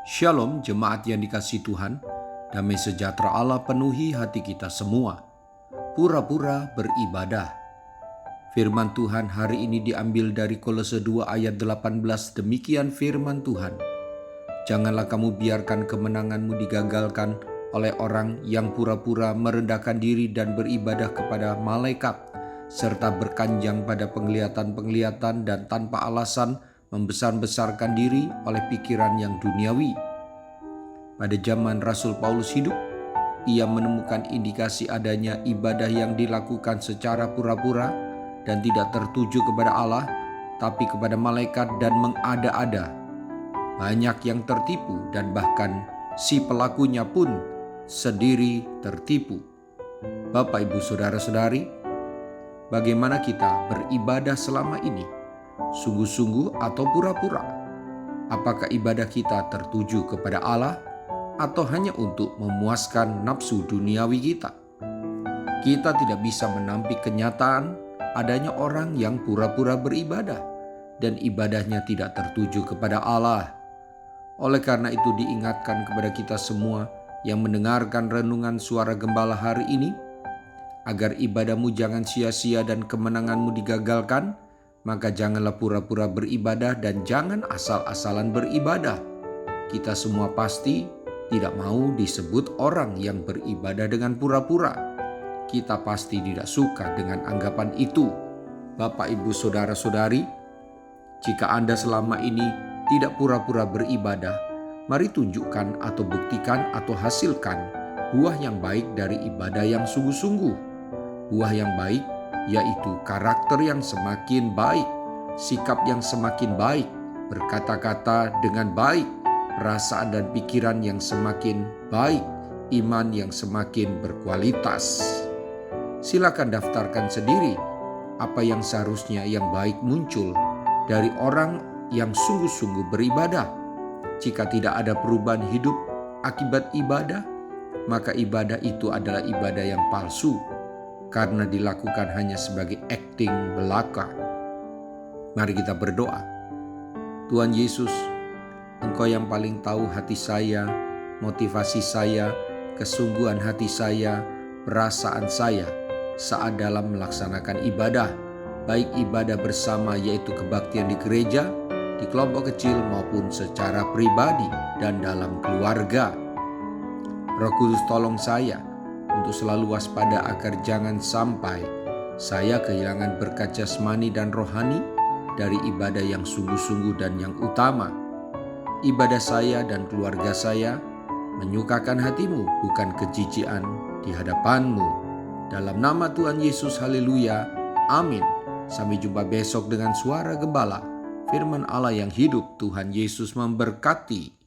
Shalom jemaat yang dikasihi Tuhan, damai sejahtera Allah penuhi hati kita semua. Pura-pura beribadah. Firman Tuhan hari ini diambil dari Kolose 2 ayat 18, demikian firman Tuhan. Janganlah kamu biarkan kemenanganmu digagalkan oleh orang yang pura-pura merendahkan diri dan beribadah kepada malaikat, serta berkanjang pada penglihatan-penglihatan dan tanpa alasan membesar-besarkan diri oleh pikiran yang duniawi. Pada zaman Rasul Paulus hidup, ia menemukan indikasi adanya ibadah yang dilakukan secara pura-pura dan tidak tertuju kepada Allah, tapi kepada malaikat dan mengada-ada. Banyak yang tertipu dan bahkan si pelakunya pun sendiri tertipu. Bapak, Ibu, Saudara-saudari, bagaimana kita beribadah selama ini? Sungguh-sungguh atau pura-pura? Apakah ibadah kita tertuju kepada Allah atau hanya untuk memuaskan nafsu duniawi kita? Kita tidak bisa menampik kenyataan adanya orang yang pura-pura beribadah dan ibadahnya tidak tertuju kepada Allah. Oleh karena itu diingatkan kepada kita semua yang mendengarkan renungan suara gembala hari ini, agar ibadahmu jangan sia-sia dan kemenanganmu digagalkan, maka janganlah pura-pura beribadah dan jangan asal-asalan beribadah. Kita semua pasti tidak mau disebut orang yang beribadah dengan pura-pura. Kita pasti tidak suka dengan anggapan itu. Bapak, Ibu, Saudara-saudari, jika Anda selama ini tidak pura-pura beribadah, mari tunjukkan atau buktikan atau hasilkan buah yang baik dari ibadah yang sungguh-sungguh. Buah yang baik yaitu karakter yang semakin baik, sikap yang semakin baik, berkata-kata dengan baik, perasaan dan pikiran yang semakin baik, iman yang semakin berkualitas. Silakan daftarkan sendiri apa yang seharusnya yang baik muncul dari orang yang sungguh-sungguh beribadah. Jika tidak ada perubahan hidup akibat ibadah, maka ibadah itu adalah ibadah yang palsu, karena dilakukan hanya sebagai akting belaka. Mari kita berdoa. Tuhan Yesus, Engkau yang paling tahu hati saya, motivasi saya, kesungguhan hati saya, perasaan saya saat dalam melaksanakan ibadah, baik ibadah bersama yaitu kebaktian di gereja, di kelompok kecil maupun secara pribadi dan dalam keluarga. Roh Kudus, tolong saya untuk selalu waspada agar jangan sampai saya kehilangan berkat jasmani dan rohani dari ibadah yang sungguh-sungguh dan yang utama. Ibadah saya dan keluarga saya menyukakan hatimu, bukan kejijian di hadapanmu. Dalam nama Tuhan Yesus, haleluya, amin. Sampai jumpa besok dengan suara gembala, firman Allah yang hidup. Tuhan Yesus memberkati.